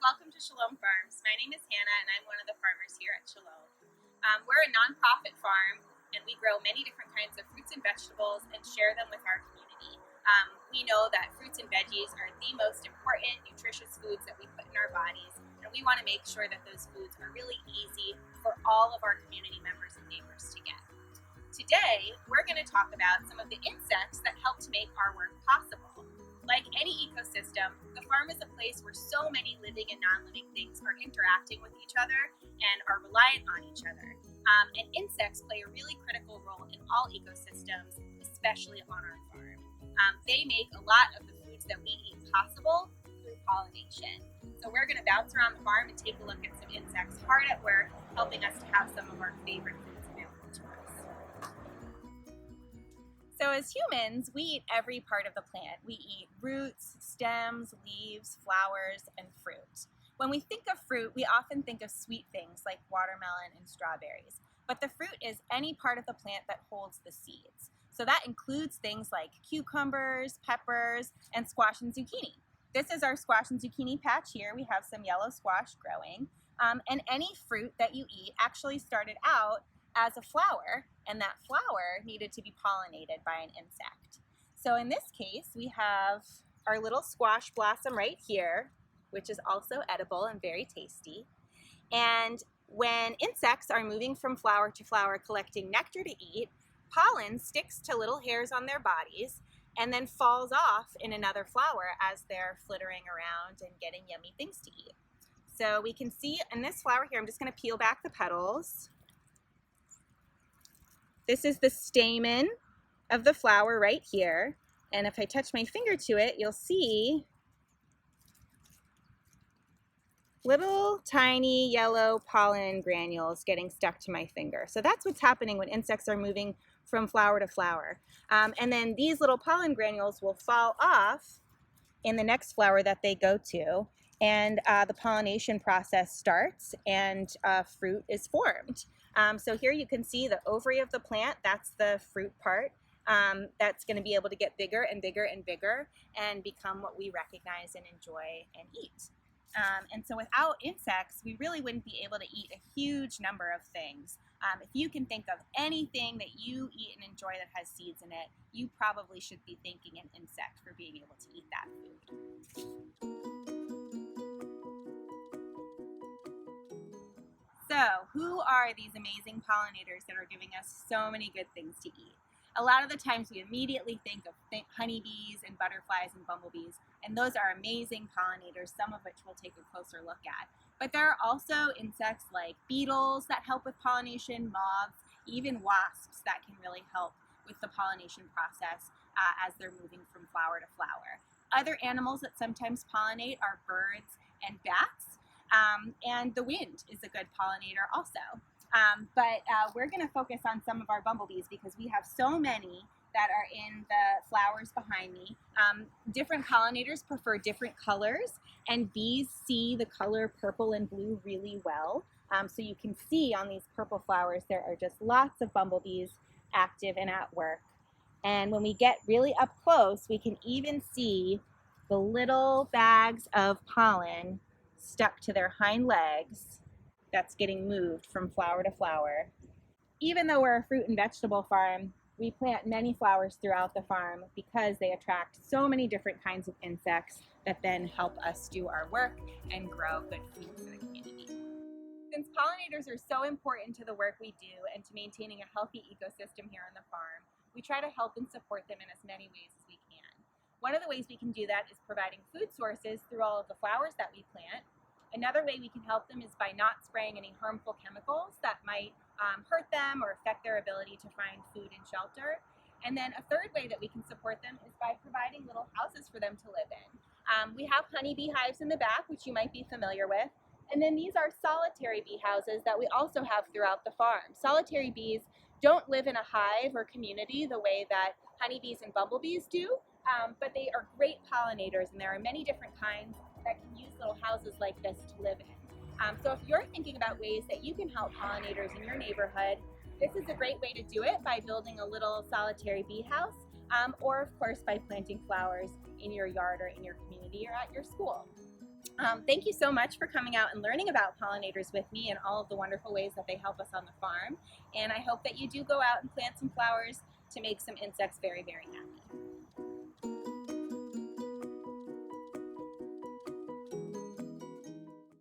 welcome to Shalom Farms. My name is Hannah and I'm one of the farmers here at Shalom. We're a nonprofit farm and we grow many different kinds of fruits and vegetables and share them with our community. We know that fruits and veggies are the most important nutritious foods that we put in our bodies, and we want to make sure that those foods are really easy for all of our community members and neighbors to get. Today, we're going to talk about some of the insects that help to make our work possible. Like any ecosystem, the farm is a place where so many living and non-living things are interacting with each other and are reliant on each other. And insects play a really critical role in all ecosystems, especially on our farm. They make a lot of the foods that we eat possible through pollination. So we're going to bounce around the farm and take a look at some insects hard at work, helping us to have some of our favorite foods available to us. So as humans, we eat every part of the plant. We eat roots, stems, leaves, flowers, and fruit. When we think of fruit, we often think of sweet things like watermelon and strawberries. But the fruit is any part of the plant that holds the seeds. So that includes things like cucumbers, peppers, and squash and zucchini. This is our squash and zucchini patch here. We have some yellow squash growing. And any fruit that you eat actually started out as a flower, and that flower needed to be pollinated by an insect. So in this case, we have our little squash blossom right here, which is also edible and very tasty. And when insects are moving from flower to flower collecting nectar to eat, pollen sticks to little hairs on their bodies and then falls off in another flower as they're flittering around and getting yummy things to eat. So we can see in this flower here, I'm just going to peel back the petals. This is the stamen of the flower right here, and if I touch my finger to it, you'll see little tiny yellow pollen granules getting stuck to my finger. So that's what's happening when insects are moving from flower to flower. And then these little pollen granules will fall off in the next flower that they go to, and the pollination process starts and fruit is formed. So here you can see the ovary of the plant. That's the fruit part. That's going to be able to get bigger and bigger and bigger and become what we recognize and enjoy and eat. And so without insects, we really wouldn't be able to eat a huge number of things. If you can think of anything that you eat and enjoy that has seeds in it, you probably should be thanking an insect for being able to eat that food. So, who are these amazing pollinators that are giving us so many good things to eat? A lot of the times we immediately think of honeybees and butterflies and bumblebees, and those are amazing pollinators, some of which we'll take a closer look at. But there are also insects like beetles that help with pollination, moths, even wasps that can really help with the pollination process as they're moving from flower to flower. Other animals that sometimes pollinate are birds and bats. And the wind is a good pollinator also. But we're going to focus on some of our bumblebees because we have so many that are in the flowers behind me. Different pollinators prefer different colors, and bees see the color purple and blue really well. So you can see on these purple flowers there are just lots of bumblebees active and at work. And when we get really up close, we can even see the little bags of pollen stuck to their hind legs that's getting moved from flower to flower. Even though we're a fruit and vegetable farm, we plant many flowers throughout the farm because they attract so many different kinds of insects that then help us do our work and grow good food for the community. Since pollinators are so important to the work we do and to maintaining a healthy ecosystem here on the farm, we try to help and support them in as many ways as we can. One of the ways we can do that is providing food sources through all of the flowers that we plant. Another way we can help them is by not spraying any harmful chemicals that might hurt them or affect their ability to find food and shelter. And then a third way that we can support them is by providing little houses for them to live in. We have honeybee hives in the back, which you might be familiar with. And then these are solitary bee houses that we also have throughout the farm. Solitary bees don't live in a hive or community the way that honeybees and bumblebees do, but they are great pollinators, and there are many different kinds that can use little houses like this to live in. So if you're thinking about ways that you can help pollinators in your neighborhood, this is a great way to do it by building a little solitary bee house, or of course by planting flowers in your yard or in your community or at your school. Thank you so much for coming out and learning about pollinators with me and all of the wonderful ways that they help us on the farm. And I hope that you do go out and plant some flowers to make some insects very, very happy.